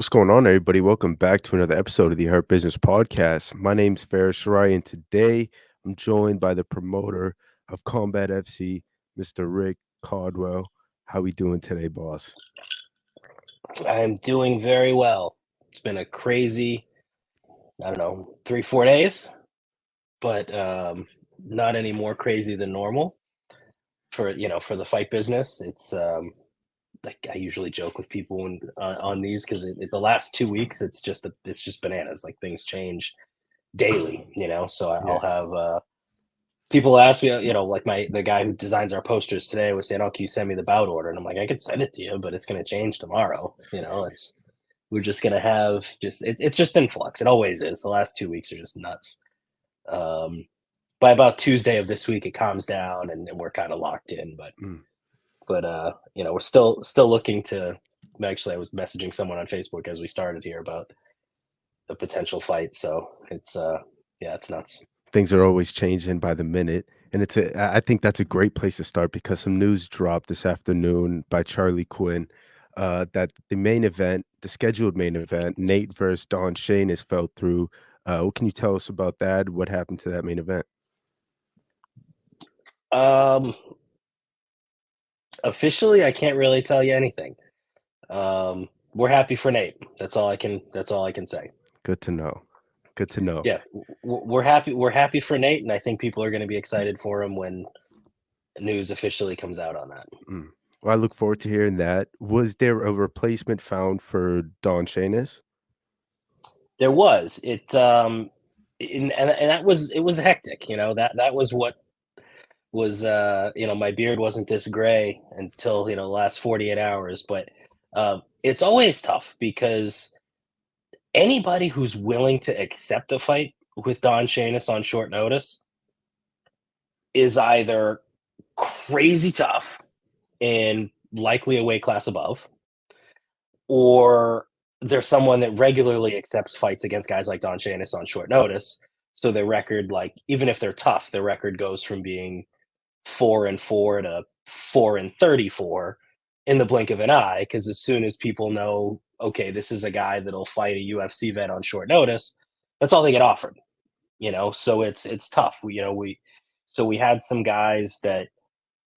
What's going on, everybody? Welcome back to another episode of the Hurt Business Podcast. My name's Faris Shirai, and today I'm joined by the promoter of Combat FC, Mr. Rick Caldwell. How we doing today, boss? I'm doing very well. It's been a crazy, I don't know, 3, 4 days, but not any more crazy than normal for the fight business. It's like I usually joke with people on these because the last 2 weeks it's just bananas. Like things change daily, So I'll Yeah. have people ask me, like the guy who designs our posters today was saying, "Oh, can you send me the bout order?" And I'm like, "I could send it to you, but it's going to change tomorrow." It's we're just gonna have it's just in flux. It always is. The last 2 weeks are just nuts. Um, by about Tuesday of this week, it calms down and we're kind of locked in. Mm. We're still looking to. Actually, I was messaging someone on Facebook as we started here about a potential fight. So yeah, it's nuts. Things are always changing by the minute, and I think that's a great place to start because some news dropped this afternoon by Charlie Quinn, that the scheduled main event, Nate versus Don Shane, has fell through. What can you tell us about that? What happened to that main event? Um, Officially, I can't really tell you anything. We're happy for Nate. That's all I can. That's all I can say. Good to know. Good to know. Yeah, we're happy. We're happy for Nate, and I think people are going to be excited for him when news officially comes out on that. Mm. Well, I look forward to hearing that. Was there a replacement found for Don Shanis? There was and that was it was hectic. That was what was my beard wasn't this gray until the last 48 hours. But it's always tough because anybody who's willing to accept a fight with Don Shanis on short notice is either crazy tough and likely a weight class above, or there's someone that regularly accepts fights against guys like Don Shanis on short notice. So their record, like even if they're tough, their record goes from being 4-4 to 4-34 in the blink of an eye. Because as soon as people know, okay, this is a guy that'll fight a UFC vet on short notice, that's all they get offered. So it's tough. We had some guys that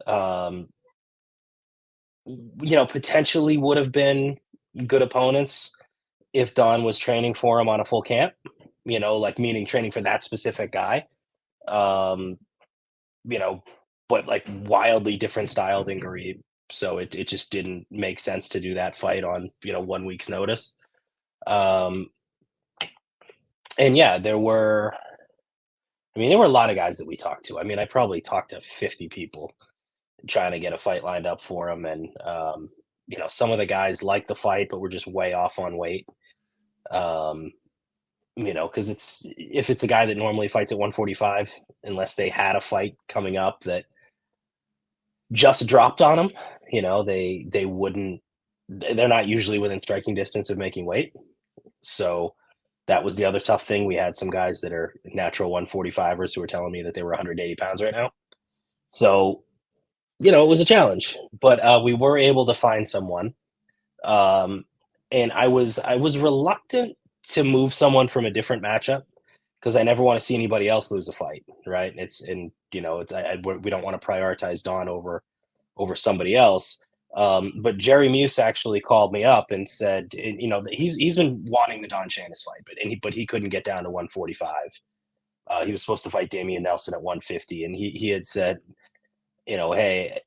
um, potentially would have been good opponents if Don was training for him on a full camp, like meaning training for that specific guy. Um, you know, but like wildly different style than Garib. So it just didn't make sense to do that fight on, 1 week's notice. Um, and yeah, there were a lot of guys that we talked to. I mean, I probably talked to 50 people trying to get a fight lined up for him. And, some of the guys liked the fight, but were just way off on weight. Um, because if it's a guy that normally fights at 145, unless they had a fight coming up that just dropped on them, they wouldn't. They're not usually within striking distance of making weight. So that was the other tough thing. We had some guys that are natural 145ers who were telling me that they were 180 pounds right now. So it was a challenge, but we were able to find someone. Um, and I was reluctant to move someone from a different matchup because I never want to see anybody else lose a fight, right? We don't want to prioritize Don over somebody else. But Jerry Muse actually called me up and said, that he's been wanting the Don Shanis fight, but he couldn't get down to 145. He was supposed to fight Damian Nelson at 150, and he had said, hey,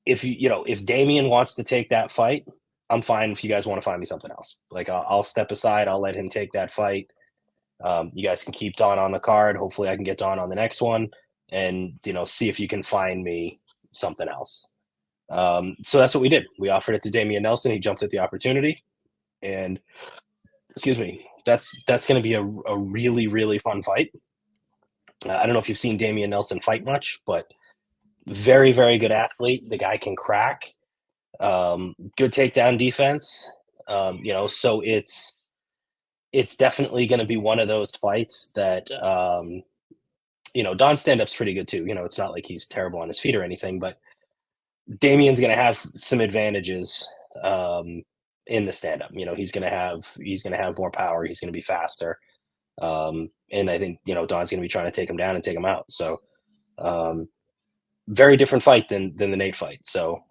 if Damian wants to take that fight, I'm fine if you guys want to find me something else. Like I'll step aside. I'll let him take that fight. You guys can keep Don on the card. Hopefully I can get Don on the next one and, see if you can find me something else. So that's what we did. We offered it to Damian Nelson. He jumped at the opportunity, and excuse me, that's going to be a really, really fun fight. I don't know if you've seen Damian Nelson fight much, but very, very good athlete. The guy can crack. Good takedown defense. So it's definitely going to be one of those fights that Don's stand-up's pretty good too. It's not like he's terrible on his feet or anything, but Damian's going to have some advantages in the stand up. He's gonna have more power. He's gonna be faster. And I think Don's gonna be trying to take him down and take him out. So very different fight than the Nate fight. So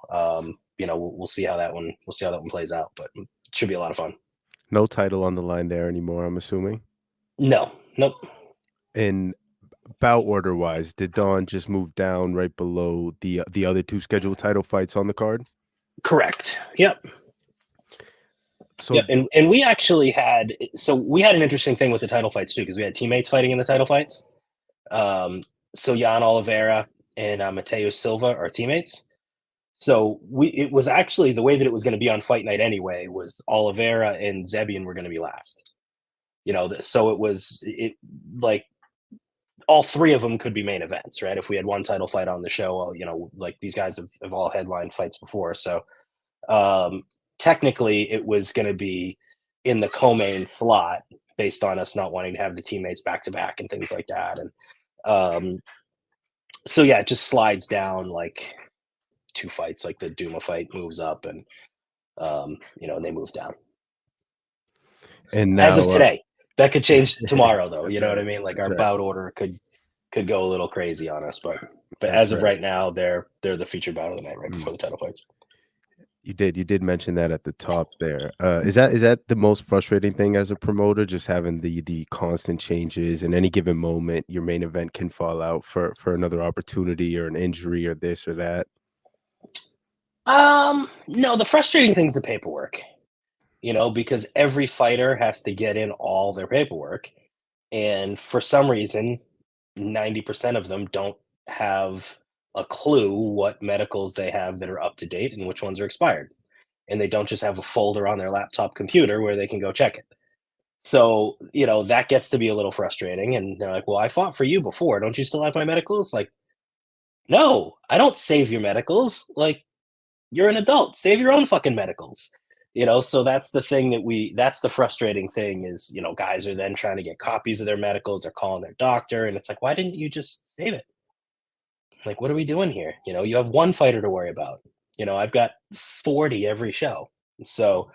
we'll see how that one plays out. But it should be a lot of fun. No title on the line there anymore, I'm assuming. No, nope. And bout order wise, did Dawn just move down right below the other two scheduled title fights on the card? Correct. Yep. So Yeah, and we actually had an interesting thing with the title fights too, because we had teammates fighting in the title fights. So Jan Oliveira and Mateo Silva are teammates. So it was actually the way that it was going to be on fight night anyway was Oliveira and Zebian were going to be last. So it like all three of them could be main events, right? If we had one title fight on the show, well, like these guys have all headlined fights before. So technically it was going to be in the co-main slot based on us not wanting to have the teammates back to back and things like that. And so yeah, it just slides down like two fights, like the Duma fight moves up and they move down. and As now of today, that could change tomorrow though. That's You know what I right. mean? Like That's our right. bout order could go a little crazy on us, but That's as of right. right now, they're the featured bout of the night right before the title fights. You did mention that at the top there. Is that the most frustrating thing as a promoter, just having the constant changes, and any given moment your main event can fall out for another opportunity or an injury or this or that? No, the frustrating thing is the paperwork, because every fighter has to get in all their paperwork. And for some reason, 90% of them don't have a clue what medicals they have that are up to date and which ones are expired. And they don't just have a folder on their laptop computer where they can go check it. So, that gets to be a little frustrating. And they're like, well, I fought for you before. Don't you still have my medicals? Like, no, I don't save your medicals. Like, you're an adult. Save your own fucking medicals. So that's the thing that's the frustrating thing is, guys are then trying to get copies of their medicals. They're calling their doctor. And it's like, why didn't you just save it? Like, what are we doing here? You have one fighter to worry about. I've got 40 every show. So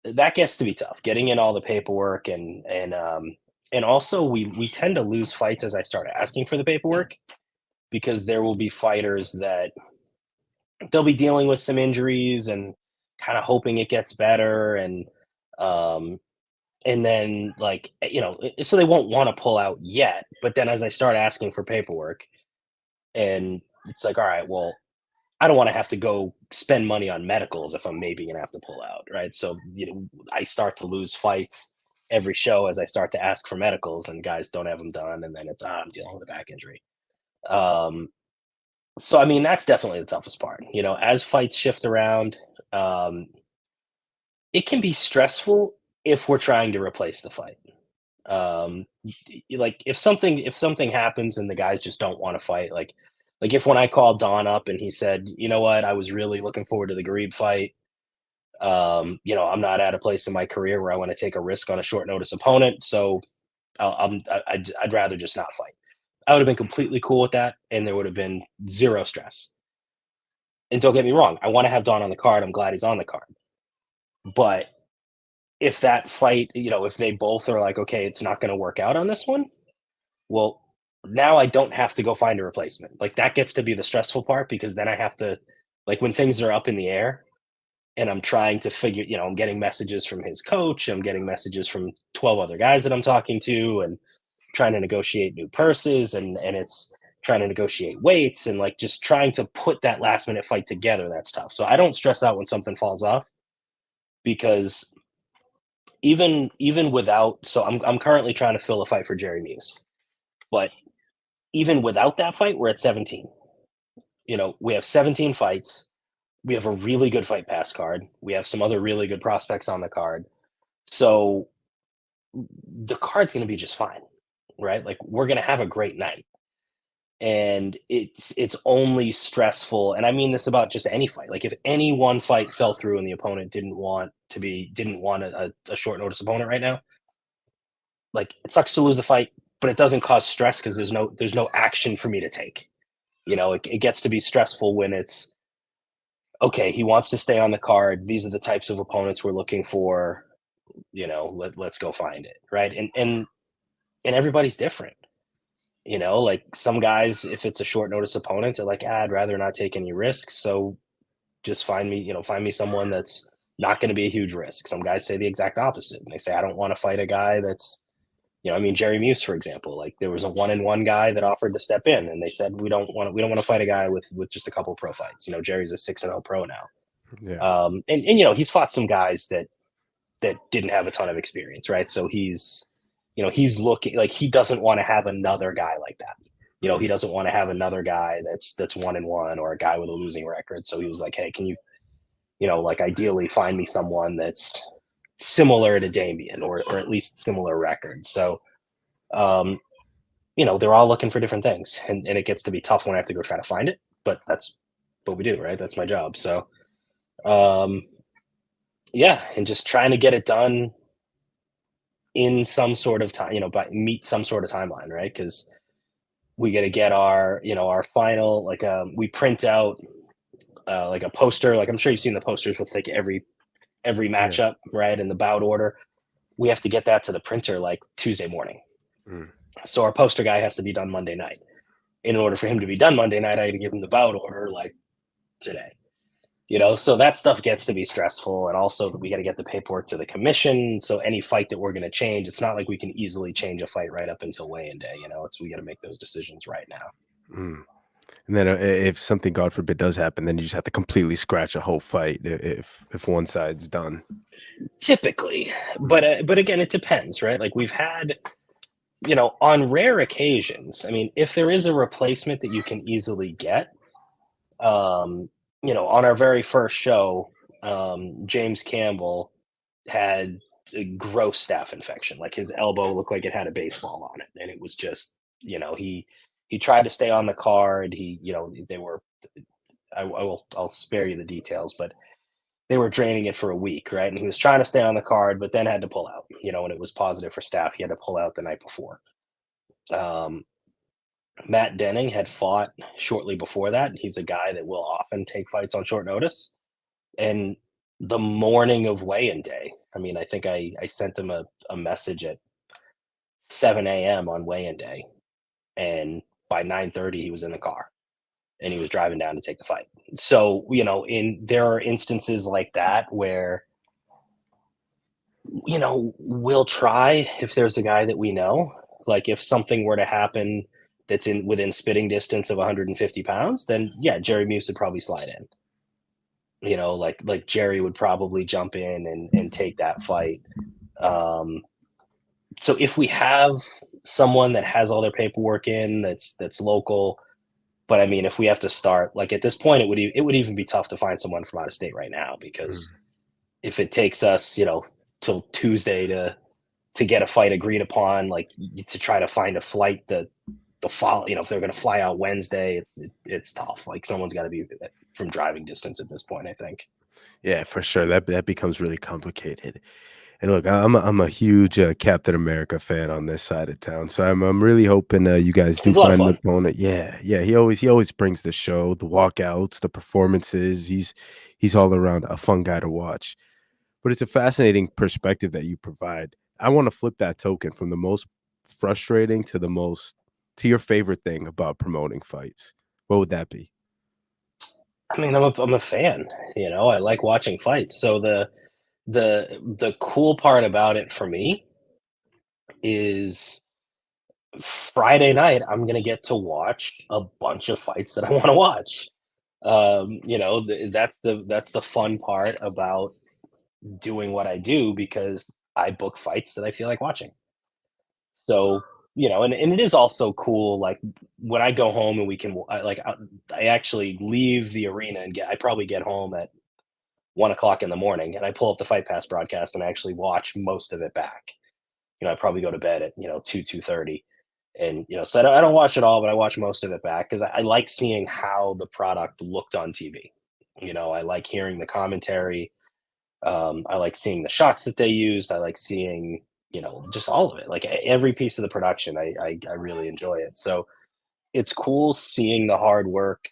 that gets to be tough, getting in all the paperwork and also we tend to lose fights as I start asking for the paperwork because there will be fighters that they'll be dealing with some injuries and kind of hoping it gets better um and then so they won't want to pull out yet, but then as I start asking for paperwork and it's like, all right, well, I don't want to have to go spend money on medicals if I'm maybe going to have to pull out, right? So, I start to lose fights every show as I start to ask for medicals and guys don't have them done and then it's I'm dealing with a back injury. Um so I mean that's definitely the toughest part. As fights shift around, um it can be stressful if we're trying to replace the fight. Like if something happens and the guys just don't want to fight, like if when I called Don up and he said, you know what, I was really looking forward to the Garib fight. I'm not at a place in my career where I want to take a risk on a short notice opponent, so I'd rather just not fight. I would have been completely cool with that, and there would have been zero stress. And don't get me wrong, I want to have Don on the card. I'm glad he's on the card. But if that fight, if they both are like, okay, it's not going to work out on this one, well, now I don't have to go find a replacement. Like that gets to be the stressful part because then I have to, like when things are up in the air and I'm trying to figure, I'm getting messages from his coach, I'm getting messages from 12 other guys that I'm talking to and trying to negotiate new purses and it's trying to negotiate weights and like just trying to put that last minute fight together. That's tough. So I don't stress out when something falls off because even without, so I'm currently trying to fill a fight for Jerry Muse, but even without that fight, we're at 17. We have 17 fights. We have a really good fight pass card. We have some other really good prospects on the card. So the card's going to be just fine, right? Like we're going to have a great night. And it's only stressful. And I mean this about just any fight. Like if any one fight fell through and the opponent didn't want a short notice opponent right now, like it sucks to lose a fight, but it doesn't cause stress because there's no action for me to take. It gets to be stressful when it's okay, he wants to stay on the card. These are the types of opponents we're looking for. Let's go find it, right? And everybody's different. Like some guys, if it's a short notice opponent, they're like, I'd rather not take any risks. So just find me someone that's not going to be a huge risk. Some guys say the exact opposite. And they say, I don't want to fight a guy that's, Jerry Muse, for example, like there was a 1-1 guy that offered to step in and they said, we don't want to fight a guy with just a couple pro fights. Jerry's a 6-0 pro now. Yeah. And he's fought some guys that didn't have a ton of experience. Right. So he's looking like he doesn't want to have another guy like that. He doesn't want to have another guy that's 1-1 or a guy with a losing record. So he was like, hey, can you, like ideally find me someone that's similar to Damien or at least similar records. So, they're all looking for different things and it gets to be tough when I have to go try to find it, but that's what we do, right? That's my job. So, yeah, and just trying to get it done in some sort of time, but meet some sort of timeline, right? Because we got to get our final, like we print out like a poster, like I'm sure you've seen the posters with like every matchup, right, in the bout order. We have to get that to the printer like Tuesday morning. So our poster guy has to be done Monday night. In order for him to be done Monday night, I had to give him the bout order like today. So that stuff gets to be stressful. And also we got to get the paperwork to the commission. So any fight that we're going to change, it's not like we can easily change a fight right up until weigh-in day. We got to make those decisions right now. And then if something, God forbid, does happen, then you just have to completely scratch a whole fight if one side's done. Typically, but again, it depends, right? Like we've had, on rare occasions. I mean, if there is a replacement that you can easily get, on our very first show, James Campbell had a gross staph infection. Like his elbow looked like it had a baseball on it, and it was just, he tried to stay on the card. They were, I'll spare you the details, but they were draining it for a week, right? And he was trying to stay on the card, but then had to pull out. And it was positive for staph. He had to pull out the night before. Matt Denning had fought shortly before that. He's a guy that will often take fights on short notice. And the morning of weigh-in day, I mean, I think I sent him a message at 7 a.m. on weigh-in day. And by 9:30, he was in the car and he was driving down to take the fight. So, there are instances like that where, we'll try if there's a guy that we know. Like if something were to happen that's within spitting distance of 150 pounds, then yeah, Jerry Muse would probably slide in. Like Jerry would probably jump in and take that fight. So if we have someone that has all their paperwork in, that's local, but I mean, if we have to start, like at this point, it would even be tough to find someone from out of state right now, because if it takes us, till Tuesday to get a fight agreed upon, like to try to find a flight that the fall, if they're going to fly out Wednesday, it's tough. Like someone's got to be from driving distance at this point, I think. Yeah, for sure. That becomes really complicated. And look, I'm a huge Captain America fan on this side of town, so I'm really hoping you guys do He's a lot of find an fun. opponent. Yeah, yeah. He always brings the show, the walkouts, the performances. He's all around a fun guy to watch. But it's a fascinating perspective that you provide. I want to flip that token from the most frustrating to your favorite thing about promoting fights. What would that be? I mean, I'm a fan. I like watching fights. So the cool part about it for me is Friday night I'm gonna get to watch a bunch of fights that I want to watch. That's the fun part about doing what I do, because I book fights that I feel like watching. So, and it is also cool. Like when I go home and I actually leave the arena and I probably get home at 1 o'clock in the morning and I pull up the Fight Pass broadcast and I actually watch most of it back. I probably go to bed at, 2:30. And, so I don't watch it all, but I watch most of it back because I like seeing how the product looked on TV. I like hearing the commentary. I like seeing the shots that they used. I like seeing, just all of it. Like every piece of the production, I really enjoy it. So it's cool seeing the hard work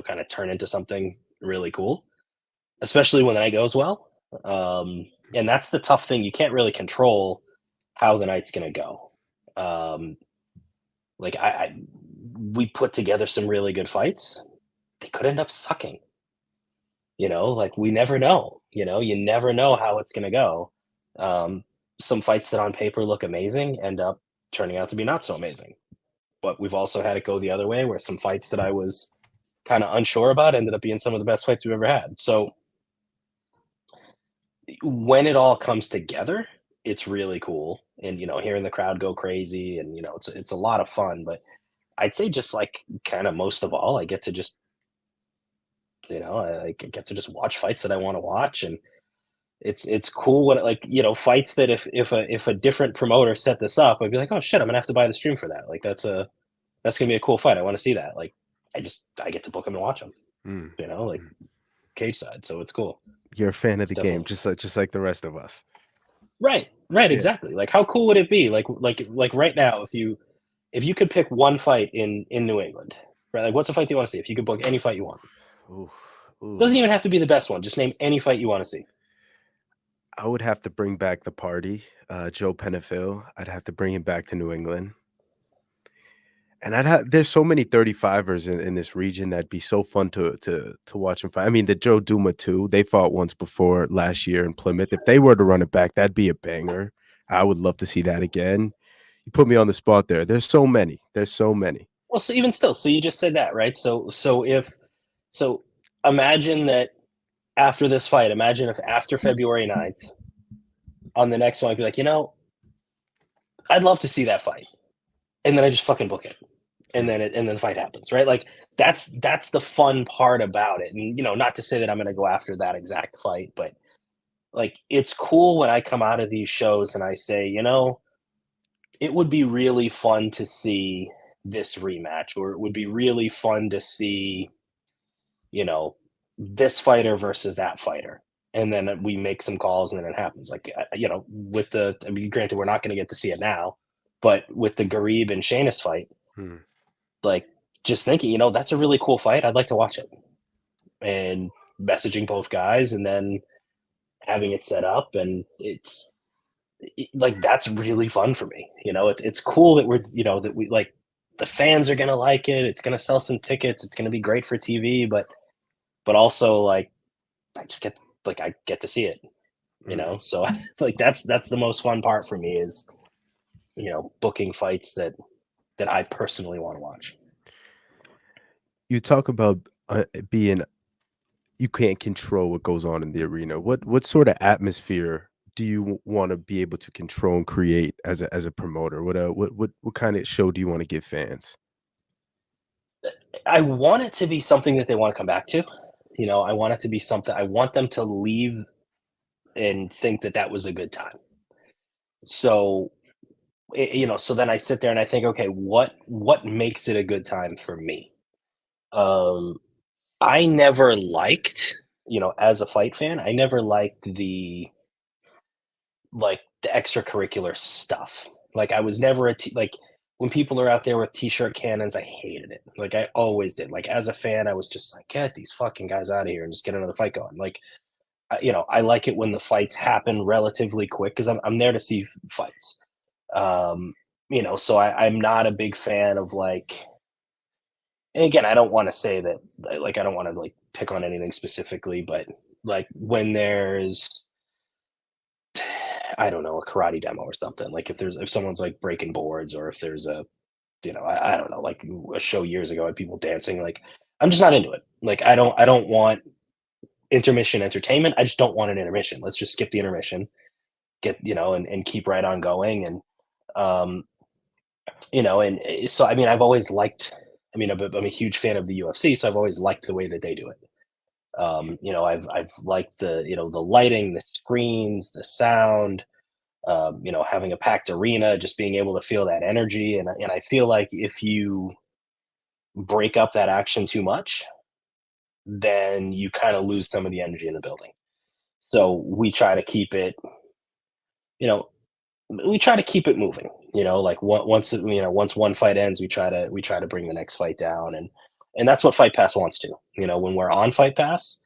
kind of turn into something really cool, especially when the night goes well. And that's the tough thing. You can't really control how the night's going to go. Um, like we put together some really good fights. They could end up sucking. Like we never know. You never know how it's going to go. Um, some fights that on paper look amazing end up turning out to be not so amazing. But we've also had it go the other way, where some fights that I was kind of unsure about ended up being some of the best fights we've ever had. So when it all comes together, it's really cool. And hearing the crowd go crazy, and it's a lot of fun. But I'd say just like kind of most of all, I get to just I get to just watch fights that I want to watch, and it's cool when like fights that if a different promoter set this up, I'd be like, oh shit, I'm gonna have to buy the stream for that. Like that's gonna be a cool fight. I want to see that. Like I get to book them and watch them. Mm, Like mm. cage side, so it's cool. You're a fan of It's the game, definitely just like the rest of us. right, Yeah. exactly. Like how cool would it be? Like right now, if you could pick one fight in New England, right? Like what's a fight you want to see? If you could book any fight you want, Ooh, ooh. doesn't even have to be the best one. Just name any fight you want to see. I would have to bring back the party, Joe Penafil. I'd have to bring him back to New England. And there's so many 35ers in this region that'd be so fun to watch them fight. I mean, the Joe Duma too. They fought once before last year in Plymouth. If they were to run it back, that'd be a banger. I would love to see that again. You put me on the spot there. There's so many. There's so many. Well, so even still, so you just said that, right? So imagine that after this fight, imagine if after February 9th, on the next one, I'd be like, I'd love to see that fight. And then I just fucking book it. And Mm, then the fight happens, right? Like that's the fun part about it. And not to say that I'm gonna go after that exact fight, but like it's cool when I come out of these shows and I say, it would be really fun to see this rematch, or it would be really fun to see, you know, this fighter versus that fighter. And then we make some calls and then it happens. Like, I mean, granted, we're not going to get to see it now, but with the Garib and Sheamus fight, mm. like, just thinking, that's a really cool fight. I'd like to watch it. And messaging both guys and then having it set up. And like, that's really fun for me. It's cool that that we like the fans are going to like it. It's going to sell some tickets. It's going to be great for TV, but also like, I get to see it, Mm. So like that's the most fun part for me is booking fights that I personally want to watch. You talk about being you can't control what goes on in the arena. What sort of atmosphere do you want to be able to control and create as a promoter? What kind of show do you want to give fans? I want it to be something that they want to come back to. I want it to be something I want them to leave and think that that was a good time. So so then I sit there and I think, okay, what makes it a good time for me? Um, I never liked, as a fight fan, I never liked the extracurricular stuff. Like I was never like when people are out there with t-shirt cannons, I hated it. Like I always did. Like as a fan, I was just like, get these fucking guys out of here and just get another fight going. Like I like it when the fights happen relatively quick because I'm there to see fights. Um, so I'm not a big fan of like. And again, I don't want to say that like I don't want to like pick on anything specifically, but like when there's I don't know, a karate demo or something. Like if someone's like breaking boards or if there's a I don't know, like a show years ago had people dancing, like I'm just not into it. Like I don't want intermission entertainment. I just don't want an intermission. Let's just skip the intermission, get and keep right on going. And um, so I mean I've always liked I'm a huge fan of the UFC, so I've always liked the way that they do it. I've liked the lighting, the screens, the sound, having a packed arena, just being able to feel that energy. And I feel like if you break up that action too much, then you kind of lose some of the energy in the building. So we try to keep it, you know, we try to keep it moving. Like once one fight ends, we try to bring the next fight down. And And that's what Fight Pass wants to. When we're on Fight Pass,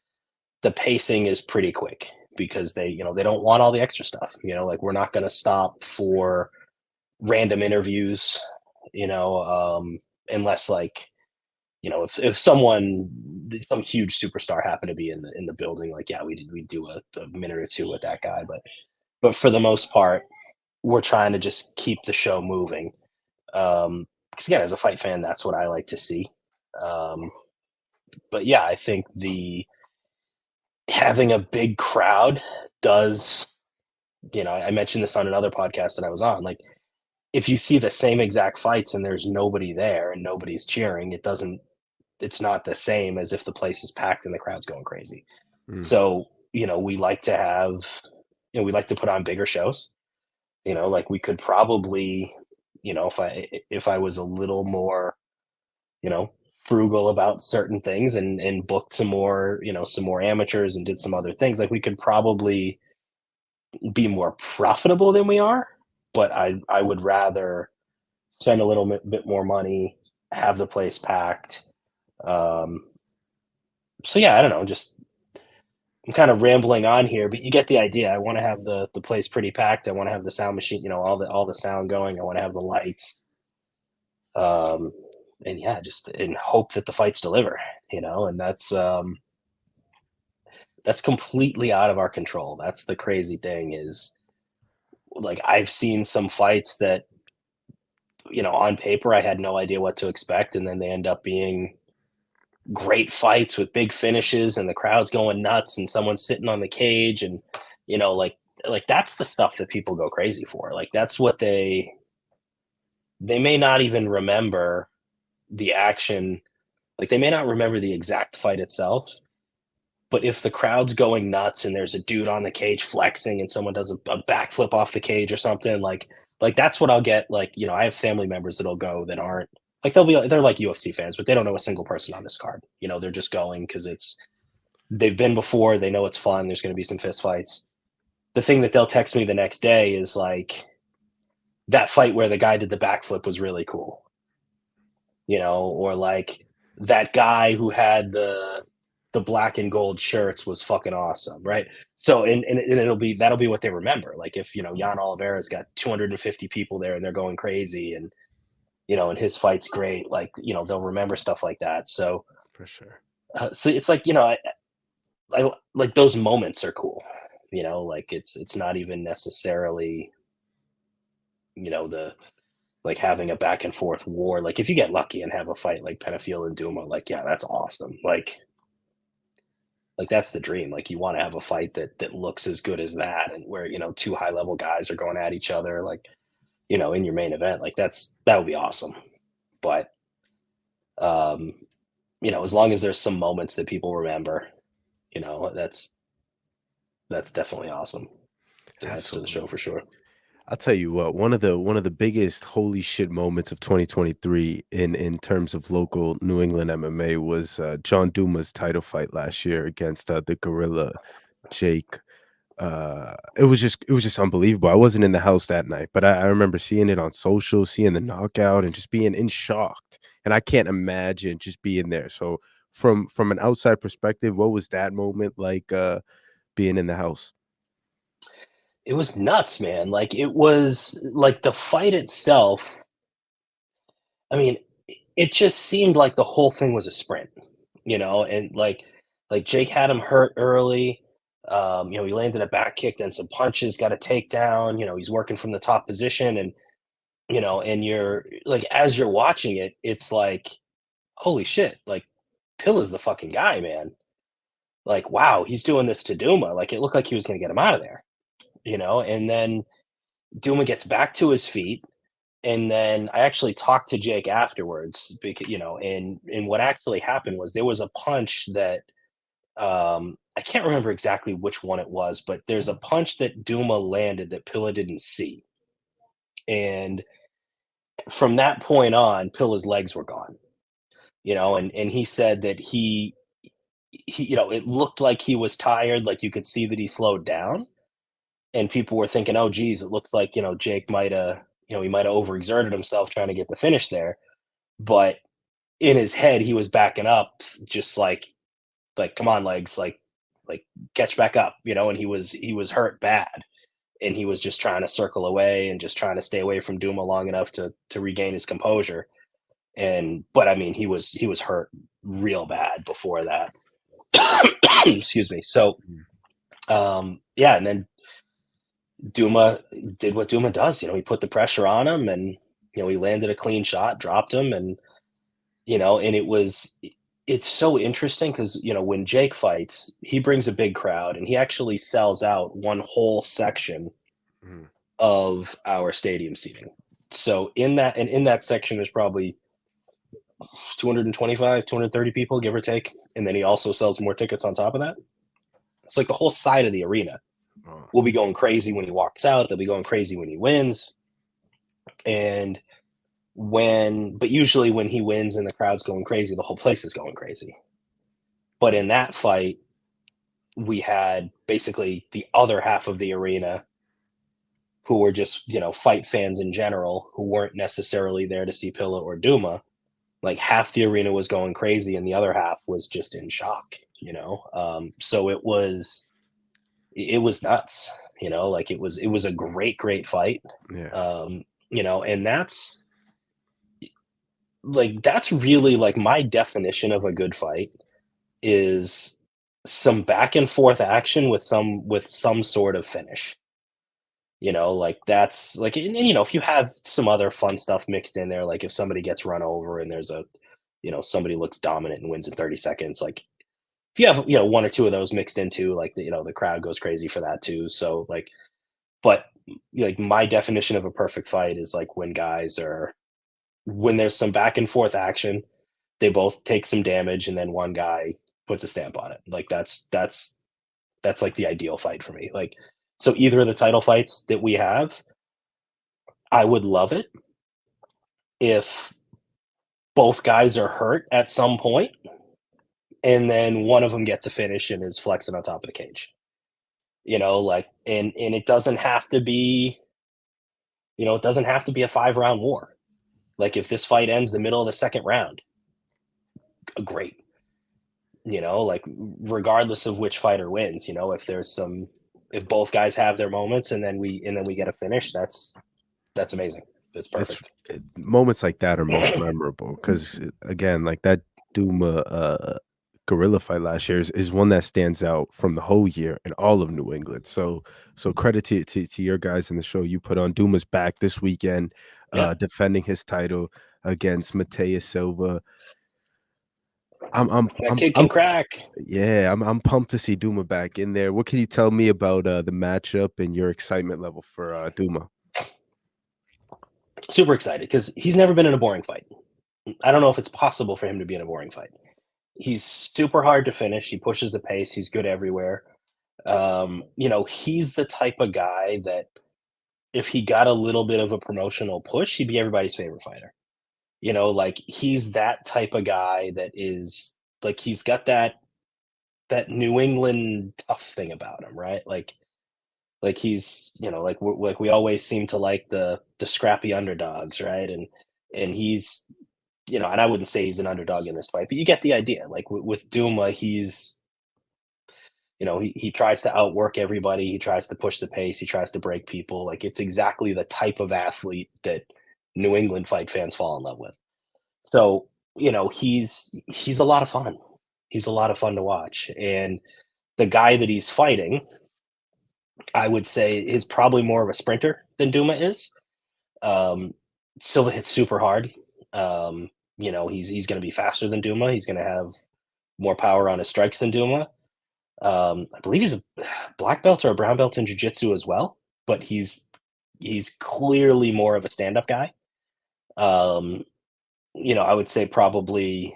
the pacing is pretty quick because they don't want all the extra stuff. Like we're not going to stop for random interviews, unless like if some huge superstar happened to be in the building, like yeah, we do a minute or two with that guy, but for the most part, we're trying to just keep the show moving. Because again, as a fight fan, that's what I like to see. Um, but yeah, I think the having a big crowd does. I mentioned this on another podcast that I was on. Like, if you see the same exact fights and there's nobody there and nobody's cheering, it's not the same as if the place is packed and the crowd's going crazy. Mm. So, we like to we like to put on bigger shows. Like we could probably, if I was a little more, you know, frugal about certain things and booked some more amateurs and did some other things, like we could probably be more profitable than we are. But I would rather spend a little bit more money, have the place packed. Um, so yeah, I don't know, just I'm kind of rambling on here, but you get the idea. I want to have the place pretty packed. I want to have the sound machine, all the sound going. I want to have the lights. Um, and yeah, just and hope that the fights deliver, and that's completely out of our control. That's the crazy thing is like I've seen some fights that on paper I had no idea what to expect, and then they end up being great fights with big finishes and the crowd's going nuts and someone's sitting on the cage and like that's the stuff that people go crazy for. Like that's what they may not even remember the action. Like they may not remember the exact fight itself, but if the crowd's going nuts and there's a dude on the cage flexing and someone does a backflip off the cage or something, like that's what I'll get. Like I have family members that'll go that aren't like they're like UFC fans, but they don't know a single person on this card. They're just going because they've been before, they know it's fun. There's going to be some fist fights. The thing that they'll text me the next day is like that fight where the guy did the backflip was really cool, or like that guy who had the black and gold shirts was fucking awesome, right? So and that'll be what they remember. Like if Jan Oliveira's got 250 people there and they're going crazy, and his fight's great, like they'll remember stuff like that. So For sure. so it's like I like those moments are cool. Like it's not even necessarily the like having a back and forth war. Like if you get lucky and have a fight like Penafiel and Duma, like yeah, that's awesome. Like that's the dream. Like you want to have a fight that looks as good as that, and where two high level guys are going at each other, like in your main event. Like that would be awesome. But um, as long as there's some moments that people remember, that's definitely awesome. It adds to the show Absolutely. for sure. I'll tell you what, one of the biggest holy shit moments of 2023 in terms of local New England MMA was John Duma's title fight last year against the Gorilla Jake. It was just unbelievable. I wasn't in the house that night, but I remember seeing it on social, seeing the knockout, and just being in shocked. And I can't imagine just being there. So from an outside perspective, what was that moment like being in the house? It was nuts, man. Like it was like the fight itself. I mean, it just seemed like the whole thing was a sprint, and like Jake had him hurt early. He landed a back kick, then some punches, got a takedown. He's working from the top position, and you're like, as you're watching it, it's like, holy shit, like Pilla's the fucking guy, man. Like, wow, he's doing this to Duma. Like, it looked like he was going to get him out of there, and then Duma gets back to his feet. And then I actually talked to Jake afterwards because, and what actually happened was there was a punch that I can't remember exactly which one it was, but there's a punch that Duma landed that Pilla didn't see. And from that point on, Pilla's legs were gone, and he said that he it looked like he was tired, like you could see that he slowed down, and people were thinking, oh geez, it looks like Jake might have he might have overexerted himself trying to get the finish there, but in his head, he was backing up, just like come on, legs, like catch back up, and he was hurt bad, and he was just trying to circle away and just trying to stay away from Duma long enough to regain his composure. But I mean, he was hurt real bad before that. Excuse me. So yeah, and then Duma did what Duma does. He put the pressure on him, and he landed a clean shot, dropped him, and and it's so interesting because when Jake fights, he brings a big crowd, and he actually sells out one whole section Mhm. of our stadium seating. So in that section, there's probably 225, 230 people, give or take, and then he also sells more tickets on top of that. It's like the whole side of the arena Oh, will be going crazy when he walks out. They'll be going crazy when he wins, and but usually when he wins and the crowd's going crazy, the whole place is going crazy. But in that fight, we had basically the other half of the arena who were just, fight fans in general, who weren't necessarily there to see Pilla or Duma. Like half the arena was going crazy and the other half was just in shock. So it was nuts, like it was a great fight. yeah. And that's really like my definition of a good fight is some back and forth action with some sort of finish. Like that's like, and if you have some other fun stuff mixed in there, like if somebody gets run over and there's somebody looks dominant and wins in 30 seconds, like if you have, one or two of those mixed into, like the crowd goes crazy for that too. So like, but like my definition of a perfect fight is like when there's some back and forth action, they both take some damage, and then one guy puts a stamp on it. Like that's like the ideal fight for me. Like, so either of the title fights that we have, I would love it if both guys are hurt at some point, and then one of them gets a finish and is flexing on top of the cage. Like, and it doesn't have to be, it doesn't have to be a 5-round war. Like if this fight ends the middle of the second round, great. Like regardless of which fighter wins, if both guys have their moments and then we get a finish, that's amazing. It's perfect. Moments like that are most memorable because again, like that Duma gorilla fight last year is one that stands out from the whole year in all of New England. So credit to your guys in the show. You put on Duma's back this weekend, Yeah. defending his title against Mateus Silva. I'm I'm That I'm kid can I'm crack. yeah, I'm pumped to see Duma back in there. What can you tell me about the matchup and your excitement level for Duma? Super excited because he's never been in a boring fight. I don't know if it's possible for him to be in a boring fight. He's super hard to finish. He pushes the pace. He's good everywhere. He's the type of guy that if he got a little bit of a promotional push, he'd be everybody's favorite fighter. Like he's that type of guy that is like he's got that New England tough thing about him, right? Like he's like we always seem to like the scrappy underdogs, right? And he's and I wouldn't say he's an underdog in this fight, but you get the idea. Like with Duma, he's he tries to outwork everybody. He tries to push the pace. He tries to break people. Like it's exactly the type of athlete that New England fight fans fall in love with. So he's a lot of fun. He's a lot of fun to watch, and the guy that he's fighting, I would say, is probably more of a sprinter than Duma is. Um, Silva hits super hard. He's going to be faster than Duma. He's going to have more power on his strikes than Duma. I believe he's a black belt or a brown belt in jiu-jitsu as well, but he's clearly more of a stand-up guy. Um, I would say probably,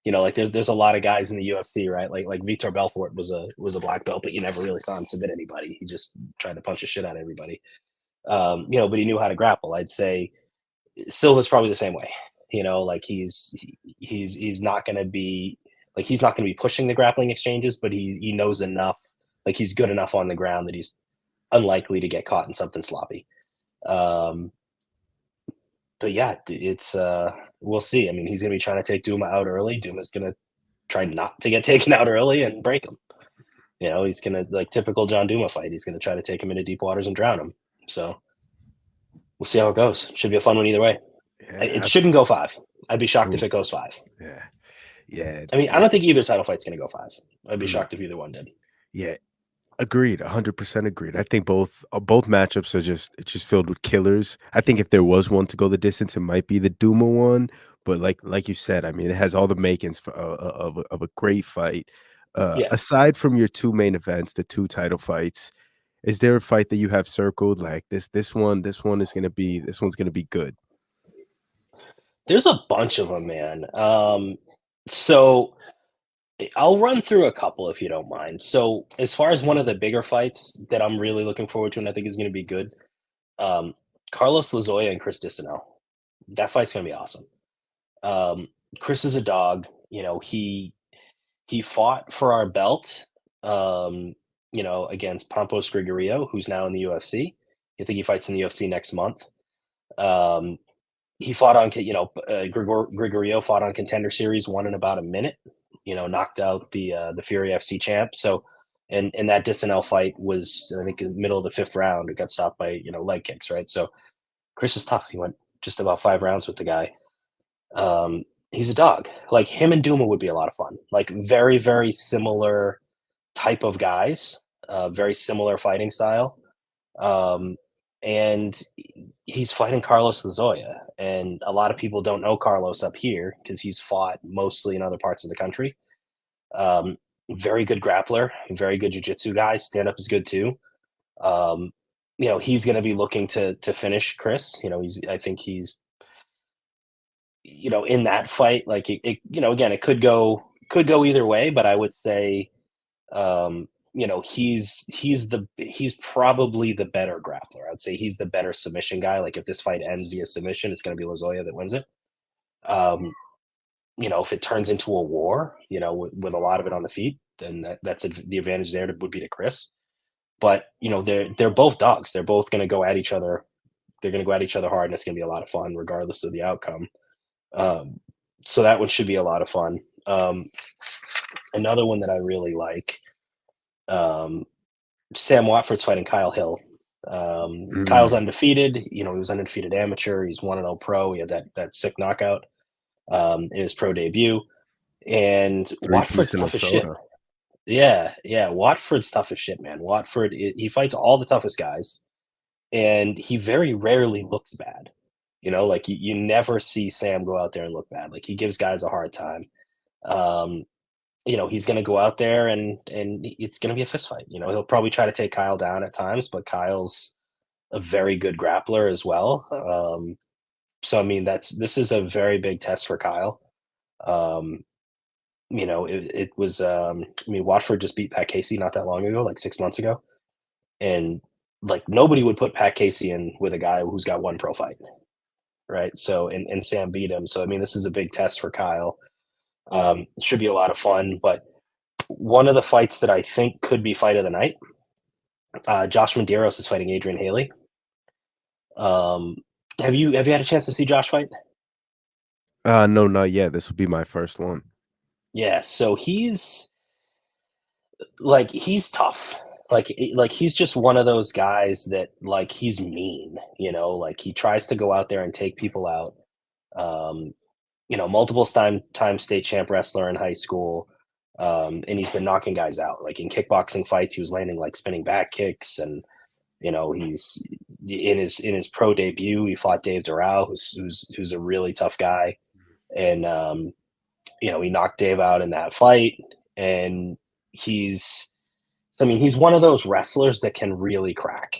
like there's a lot of guys in the UFC, right? Like Vitor Belfort was a black belt, but you never really saw him submit anybody. He just tried to punch the shit out of everybody. But he knew how to grapple. I'd say Silva's probably the same way. Like he's not going to be like he's not going to be pushing the grappling exchanges, but he knows enough. Like he's good enough on the ground that he's unlikely to get caught in something sloppy. But yeah, it's we'll see. I mean, he's going to be trying to take Duma out early. Duma's going to try not to get taken out early and break him. You know, he's going to, like typical John Duma fight, he's going to try to take him into deep waters and drown him. So we'll see how it goes. Should be a fun one either way. Yeah, It shouldn't go 5. I'd be shocked Ooh, if it goes 5. yeah, yeah, I mean, I yeah. don't think either title fight's going to go 5. I'd be Mm, shocked if either one did. yeah. Agreed, 100% agreed. I think both matchups are just filled with killers. I think if there was one to go the distance, it might be the Duma one, but like you said, I mean, it has all the makings for of a great fight. Yeah. Aside from your 2 main events, the 2 title fights, is there a fight that you have circled like this one's gonna be good? There's a bunch of them, man. So I'll run through a couple if you don't mind. So as far as one of the bigger fights that I'm really looking forward to and I think is going to be good, um, Carlos Lazoya and Chris Dissanel. That fight's going to be awesome. Um, Chris is a dog. You know, he fought for our belt. You know, against Pampos Gregorio, who's now in the UFC. I think he fights in the UFC next month. Um, he fought on, you know, Gregorio fought on Contender Series, won in about a minute. You know, knocked out the Fury FC champ. So, and that Dissanel fight was, I think, in the middle of the 5th round. It got stopped by, you know, leg kicks, right? So Chris is tough. He went just about 5 rounds with the guy. He's a dog. Like him and Duma would be a lot of fun. Like very, very similar type of guys. Very similar fighting style. Um, and he's fighting Carlos Lazoya, and a lot of people don't know Carlos up here because he's fought mostly in other parts of the country. Um, Very good grappler, very good jiu-jitsu guy. Stand up is good too. Um, you know, he's going to be looking to finish Chris. You know, I think he's, you know, in that fight, like you know, again, it could go either way, but I would say you know, he's probably the better grappler. I'd say he's the better submission guy. Like if this fight ends via submission, it's going to be Lazoya that wins it. Um, you know, if it turns into a war, you know, with a lot of it on the feet, then the advantage there would be to Chris. But you know, they're both dogs. They're both going to go at each other. They're going to go at each other hard, and it's going to be a lot of fun, regardless of the outcome. Um, so that one should be a lot of fun. Another one that I really like. Um, Sam Watford's fighting Kyle Hill. Kyle's Mm, undefeated. You know, he was undefeated amateur. He's 1-0 pro. He had that sick knockout in his pro debut. And 3-piece Watford's and a tough as shit. soda. Yeah, yeah. Watford's tough as shit, man. He fights all the toughest guys, and he very rarely looks bad. You know, like you never see Sam go out there and look bad. Like he gives guys a hard time. Um, you know, he's going to go out there and it's going to be a fist fight. You know, he'll probably try to take Kyle down at times, but Kyle's a very good grappler as well. So I mean, this is a very big test for Kyle. Um, you know, it was. I mean, Watford just beat Pat Casey not that long ago, like 6 months ago, and like nobody would put Pat Casey in with a guy who's got one pro fight, right? So and Sam beat him. So I mean, this is a big test for Kyle. It should be a lot of fun, but one of the fights that I think could be fight of the night. Josh Medeiros is fighting Adrian Haley. Um, have you had a chance to see Josh fight? No, not yet. This will be my first one. Yeah, so he's tough. Like he's just one of those guys that like he's mean, you know, like he tries to go out there and take people out. Um, you know, multiple time state champ wrestler in high school. And he's been knocking guys out. Like in kickboxing fights, he was landing like spinning back kicks, and you know, he's in his pro debut, he fought Dave Doral, who's a really tough guy. And you know, he knocked Dave out in that fight, and he's I mean, he's one of those wrestlers that can really crack.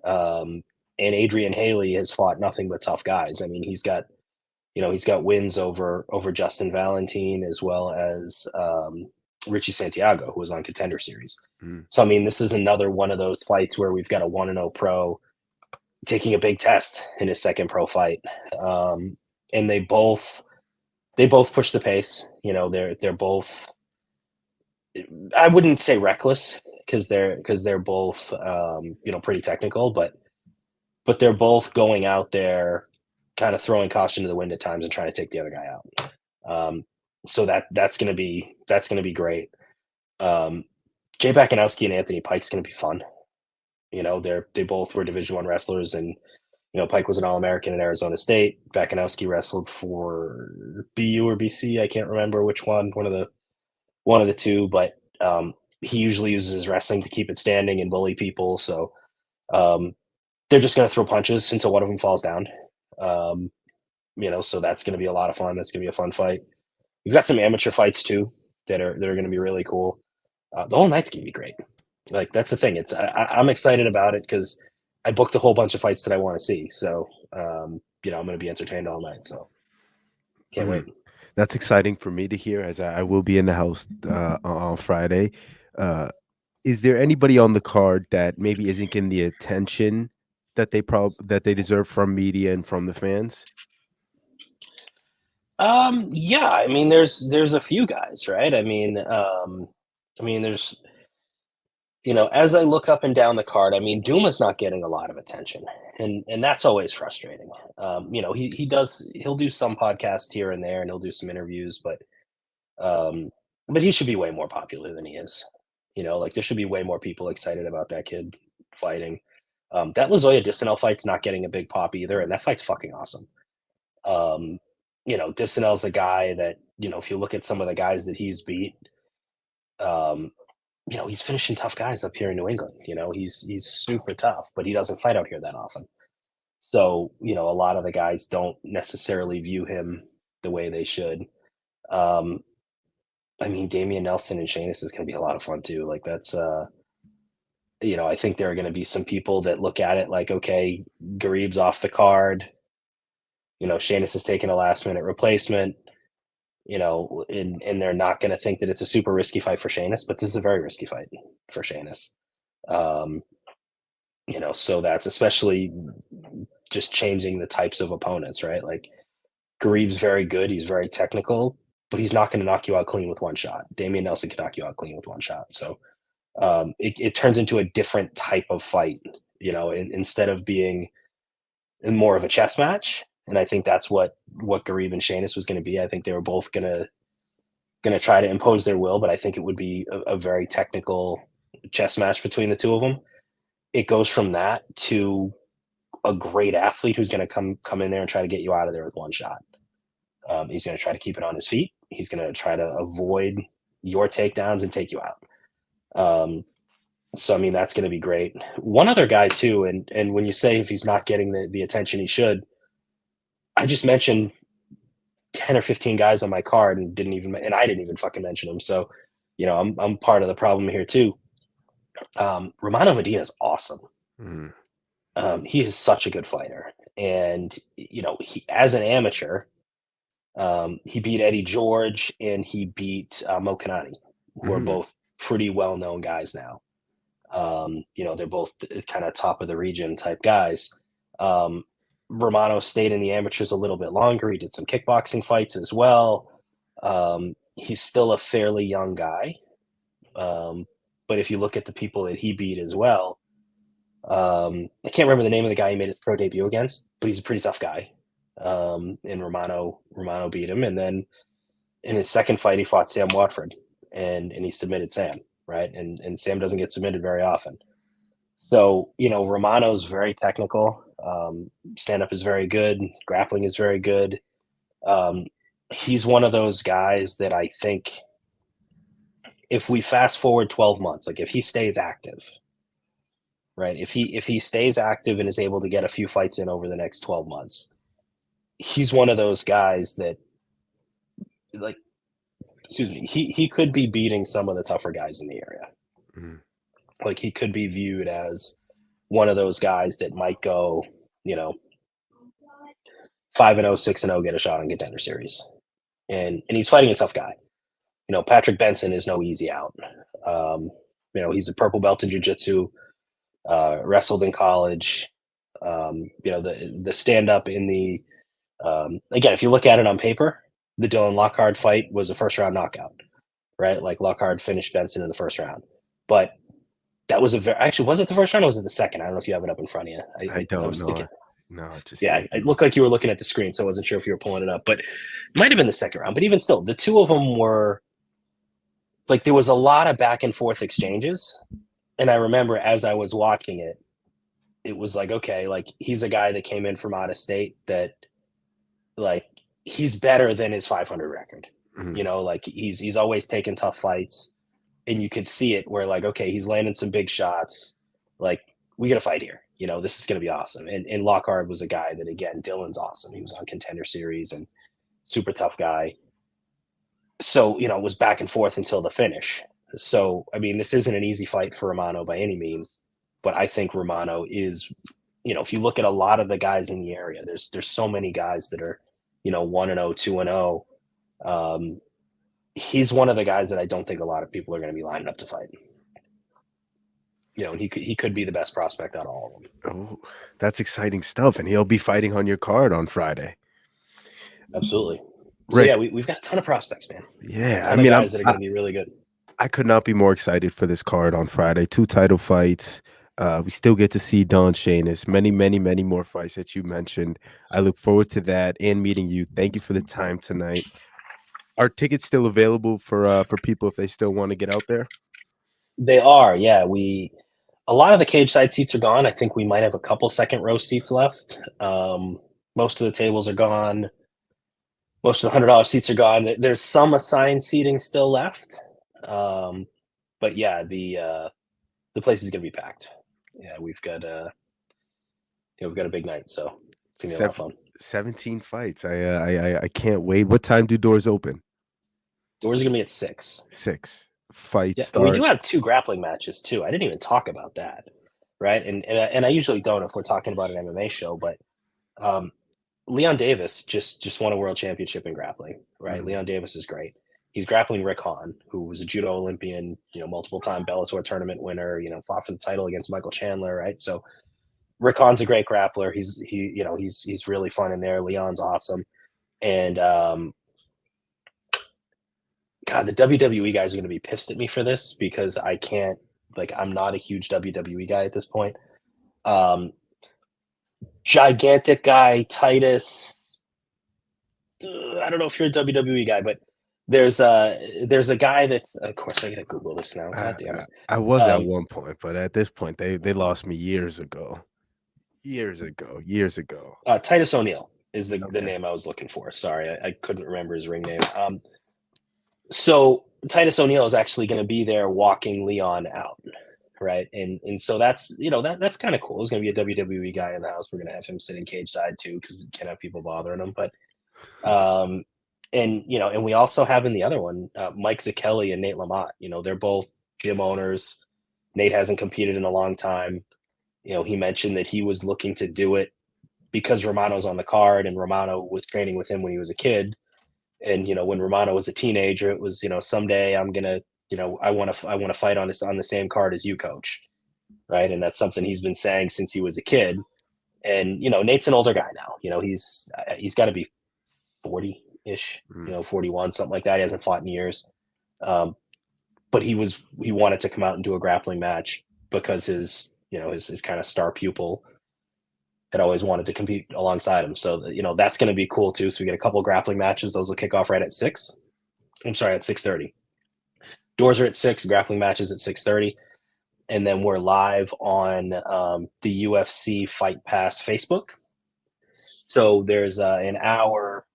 Um, and Adrian Haley has fought nothing but tough guys. I mean, he's got wins over Justin Valentine as well as Richie Santiago, who was on Contender Series. Mm. So I mean, this is another one of those fights where we've got a 1-0 pro taking a big test in his second pro fight, and they both push the pace. You know, they're both. I wouldn't say reckless because they're both you know, pretty technical, but they're both going out there kind of throwing caution to the wind at times and trying to take the other guy out. So that's going to be great. Jay Bakanowski and Anthony Pike's going to be fun. They both were Division One wrestlers, and Pike was an All-American at Arizona State. Bakanowski wrestled for BU or BC, I can't remember which one, one of the two, but he usually uses his wrestling to keep it standing and bully people. So they're just going to throw punches until one of them falls down. So that's going to be a lot of fun. That's going to be a fun fight. We've got some amateur fights too that are going to be really cool. The whole night's going to be great. Like, that's the thing. I'm excited about it because I booked a whole bunch of fights that I want to see. So, I'm going to be entertained all night. So can't wait. That's exciting for me to hear, as I will be in the house on Friday. Is there anybody on the card that maybe isn't getting the attention that they deserve from media and from the fans? Yeah, I mean, there's a few guys, right? I mean, there's as I look up and down the card, I mean, Duma's not getting a lot of attention, and that's always frustrating. He'll do some podcasts here and there, and he'll do some interviews, but he should be way more popular than he is. Like, there should be way more people excited about that kid fighting. That Lazoya Dissanel fight's not getting a big pop either, and that fight's fucking awesome. Dissanel's a guy that, if you look at some of the guys that he's beat, he's finishing tough guys up here in New England. He's super tough, but he doesn't fight out here that often. So, a lot of the guys don't necessarily view him the way they should. I mean, Damian Nelson and Shaynis is going to be a lot of fun too. Like, that's, I think there are going to be some people that look at it like, okay, Garib's off the card. Shaynis has taken a last minute replacement, and they're not going to think that it's a super risky fight for Shaynis, but this is a very risky fight for Shaynis. So that's especially just changing the types of opponents, right? Like, Garib's very good. He's very technical, but he's not going to knock you out clean with one shot. Damian Nelson can knock you out clean with one shot. So it turns into a different type of fight, instead of being more of a chess match. And I think that's what Garib and Shaynis was going to be. I think they were both going to try to impose their will, but I think it would be a very technical chess match between the two of them. It goes from that to a great athlete who's going to come in there and try to get you out of there with one shot. He's going to try to keep it on his feet. He's going to try to avoid your takedowns and take you out. So, I mean, that's going to be great. One other guy too, and when you say if he's not getting the attention he should, I just mentioned 10 or 15 guys on my card and I didn't even fucking mention them. So, I'm part of the problem here too. Romano Medina is awesome. He is such a good fighter. And, he, as an amateur, he beat Eddie George and he beat Mo Kanani, who are both pretty well-known guys now. They're both kind of top of the region type guys. Romano stayed in the amateurs a little bit longer. He did some kickboxing fights as well. He's still a fairly young guy. But if you look at the people that he beat as well, I can't remember the name of the guy he made his pro debut against, but he's a pretty tough guy. And Romano beat him. And then in his second fight, he fought Sam Watford and he submitted Sam, right? And Sam doesn't get submitted very often. So, Romano's very technical. Stand-up is very good. Grappling is very good. He's one of those guys that I think if we fast forward 12 months, like if he stays active, right? If he stays active and is able to get a few fights in over the next 12 months, he's one of those guys that, like, he could be beating some of the tougher guys in the area. Like, he could be viewed as one of those guys that might go, 5-0, 6-0, get a shot on Contender Series. And he's fighting a tough guy. Patrick Benson is no easy out. He's a purple belt in jiu-jitsu, wrestled in college. The stand-up in the again, if you look at it on paper, the Dylan Lockhart fight was a first-round knockout, right? Like, Lockhart finished Benson in the first round. But that was actually, was it the first round or was it the second? I don't know if you have it up in front of you. I don't know. No, just Yeah, seeing it him. looked like you were looking at the screen, so I wasn't sure if you were pulling it up, but it might have been the second round. But even still, the two of them were like there was a lot of back and forth exchanges, and I remember as I was watching it, it was like okay, like he's a guy that came in from out of state that like he's better than his 500 record. Mhm. You know, like he's always taking tough fights, and you could see it where like okay, he's landing some big shots. Like we got to fight here. You know, this is going to be awesome. And Lockhart was a guy that again, Dylan's awesome. He was on Contender Series and super tough guy. So you know, it was back and forth until the finish. So I mean, this isn't an easy fight for Romano by any means, but I think Romano is, you know, if you look at a lot of the guys in the area, there's so many guys that are, you know, 1-0, 2-0. He's one of the guys that I don't think a lot of people are going to be lining up to fight. You know, and he could be the best prospect out of all of them. Oh, that's exciting stuff, and he'll be fighting on your card on Friday. Absolutely. So Rick, yeah, we've got a ton of prospects, man. yeah, I Ton of mean, guys that are going to be really good. I could not be more excited for this card on Friday. 2 title fights. We still get to see Don Shanis. Many, many, many more fights that you mentioned. I look forward to that and meeting you. Thank you for the time tonight. Are tickets still available for people if they still want to get out there? They are, yeah. A lot of the cage side seats are gone. I think we might have a couple second row seats left. Most of the tables are gone. Most of the $100 seats are gone. There's some assigned seating still left, but yeah, the place is gonna be packed. Yeah, we've got a big night, so it's gonna be a lot of Seven, fun. 17 fights. I can't wait. What time do doors open? Doors are gonna be at 6. 6. Fights Yeah, and we do start. have 2 grappling matches too. I didn't even talk about that, right? And I usually don't if we're talking about an MMA show, but um, Leon Davis just won a world championship in grappling, right? Mhm. Leon Davis is great. He's grappling Rick Hahn, who was a judo Olympian, you know, multiple time Bellator tournament winner, you know, fought for the title against Michael Chandler, right? So Rick Hahn's a great grappler. He's really fun in there. Leon's awesome. And God, the WWE guys are gonna be pissed at me for this because I can't like I'm not a huge WWE guy at this point. Um Gigantic guy, Titus. I don't know if you're a WWE guy, but there's a guy that's of course I gotta Google this now. I, God damn I it. I was at Um, one point, but at this point, they lost me years ago. Years ago. Titus O'Neil is the Okay. name I was looking for. Sorry, I couldn't remember his ring name. So Titus O'Neil is actually going to be there walking Leon out, right? And so that's you know that's kind of cool. There's going to be a WWE guy in the house. We're going to have him sitting cage side too because we can't have people bothering him. But um, and you know, and we also have in the other one Mike Zakelli and Nate Lamont. You know, they're both gym owners. Nate hasn't competed in a long time. You know, he mentioned that he was looking to do it because Romano's on the card and Romano was training with him when he was a kid. And you know, when Romano was a teenager, it was you know someday I'm gonna you know I want to fight on the same card as you, coach, right? And that's something he's been saying since he was a kid. And you know, Nate's an older guy now. You know, he's got to be 40 ish, you Mm. know, 41 something like that. He hasn't fought in years, but he wanted to come out and do a grappling match because his you know his kind of star pupil had always wanted to compete alongside him. So you know that's going to be cool too. So we get a couple grappling matches. Those will kick off right at 6. I'm sorry, at 6:30. Doors are at 6. Grappling matches at 6:30, and then we're live on the UFC Fight Pass Facebook. So there's an hour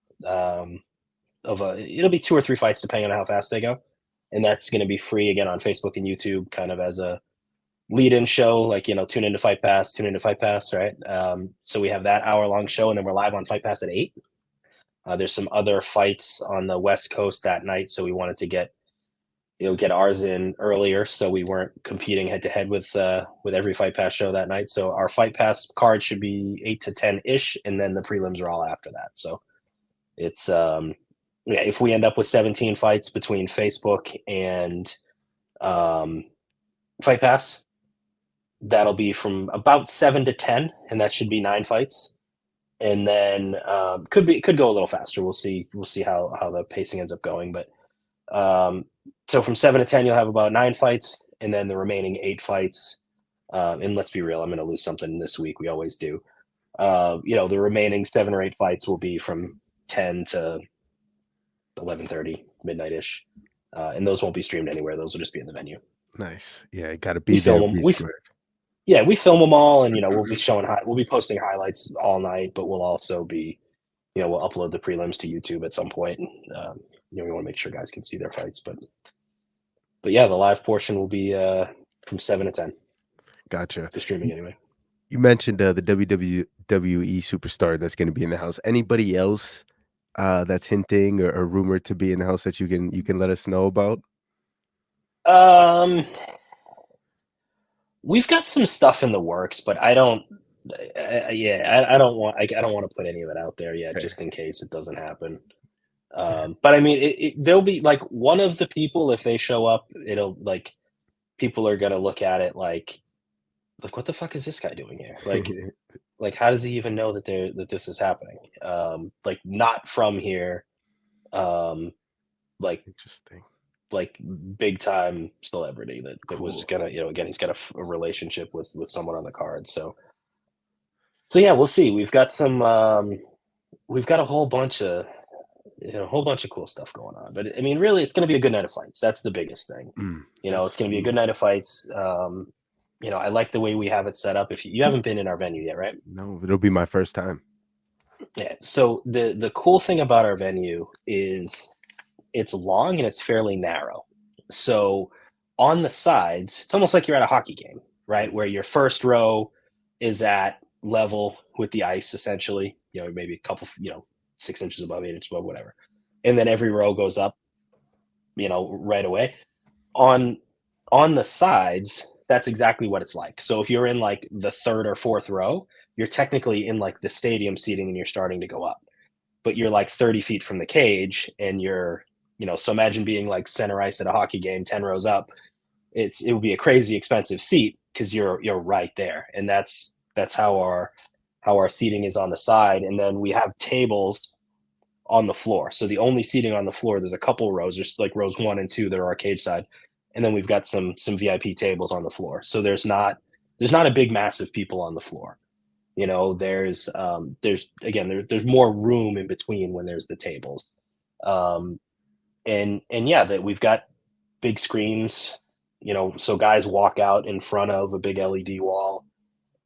it'll be 2 or 3 fights depending on how fast they go, and that's going to be free again on Facebook and YouTube, kind of as a lead-in show, like you know, tune into Fight Pass, right? So we have that hour-long show, and then we're live on Fight Pass at 8. There's some other fights on the West Coast that night, so we wanted to get ours in earlier, so we weren't competing head-to-head with every Fight Pass show that night. So our Fight Pass card should be 8 to 10 ish, and then the prelims are all after that. So it's yeah, if we end up with 17 fights between Facebook and um, Fight Pass, that'll be from about 7 to 10, and that should be 9 fights. And then could go a little faster. We'll see how the pacing ends up going. But so from 7 to 10, you'll have about 9 fights, and then the remaining 8 fights. And let's be real, I'm going to lose something this week. We always do. The remaining 7 or 8 fights will be from 10 to 11:30, midnight-ish. And those won't be streamed anywhere. Those will just be in the venue. Nice. Yeah, got to We be film there, them. be square. We film them all, and we'll be posting highlights all night, but we'll also be, we'll upload the prelims to YouTube at some point. We want to make sure guys can see their fights, but yeah, the live portion will be from 7 to 10. Gotcha. The streaming anyway. You mentioned the WWE superstar that's going to be in the house. Anybody else that's hinting or rumored to be in the house that you can let us know about? We've got some stuff in the works, but I don't. I don't want. I don't want to put any of it out there yet, Fair. just in case it doesn't happen. But I mean, there'll be like one of the people, if they show up, it'll like people are gonna look at it like what the fuck is this guy doing here? Like how does he even know that this is happening? Like not from here. Like Interesting. like big time celebrity that was Cool. gonna, again, he's got a relationship with someone on the card. So yeah, we'll see. We've got a whole bunch of cool stuff going on. But I mean, really, it's going to be a good night of fights. That's the biggest thing. It's going to be a good Absolutely. night of fights. I like the way we have it set up. If you haven't been in our venue yet, right? No, it'll be my first time. Yeah. So the cool thing about our venue is it's long and it's fairly narrow. So on the sides, it's almost like you're at a hockey game, right? Where your first row is at level with the ice, essentially, maybe a couple, 6 inches above, 8 inches above, whatever. And then every row goes up, right away. On the sides, that's exactly what it's like. So if you're in like the third or fourth row, you're technically in like the stadium seating and you're starting to go up. But you're like 30 feet from the cage and so imagine being like center ice at a hockey game, 10 rows up. It would be a crazy expensive seat because you're right there. And that's how our seating is on the side. And then we have tables on the floor. So the only seating on the floor, there's a couple rows, there's like rows 1 and 2 that are our cage side. And then we've got some VIP tables on the floor. So there's not a big mass of people on the floor. There's more room in between when there's the tables. And yeah, that we've got big screens, so guys walk out in front of a big LED wall.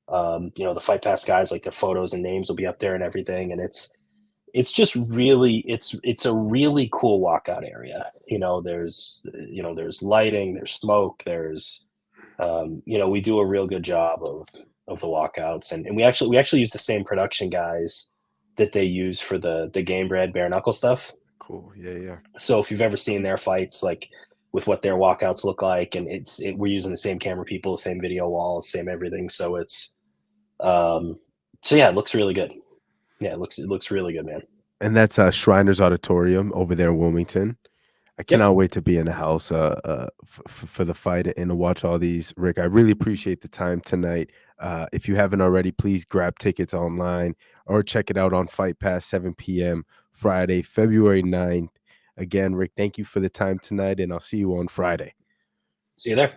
The Fight Pass guys, like their photos and names will be up there and everything. And it's just really, it's a really cool walkout area. There's lighting, there's smoke, there's, we do a real good job of the walkouts. And we actually use the same production guys that they use for the Game Bread bare knuckle stuff. Cool. Yeah. So if you've ever seen their fights, like with what their walkouts look like, and we're using the same camera people, the same video walls, same everything. So yeah, it looks really good. Yeah, it looks really good, man. And that's Shriners Auditorium over there in Wilmington. I Yep. cannot wait to be in the house for the fight and to watch all these. Rick, I really appreciate the time tonight. If you haven't already, please grab tickets online or check it out on Fight Pass, 7 p.m. Friday, February 9th. Again, Rick, thank you for the time tonight, and I'll see you on Friday. See you there.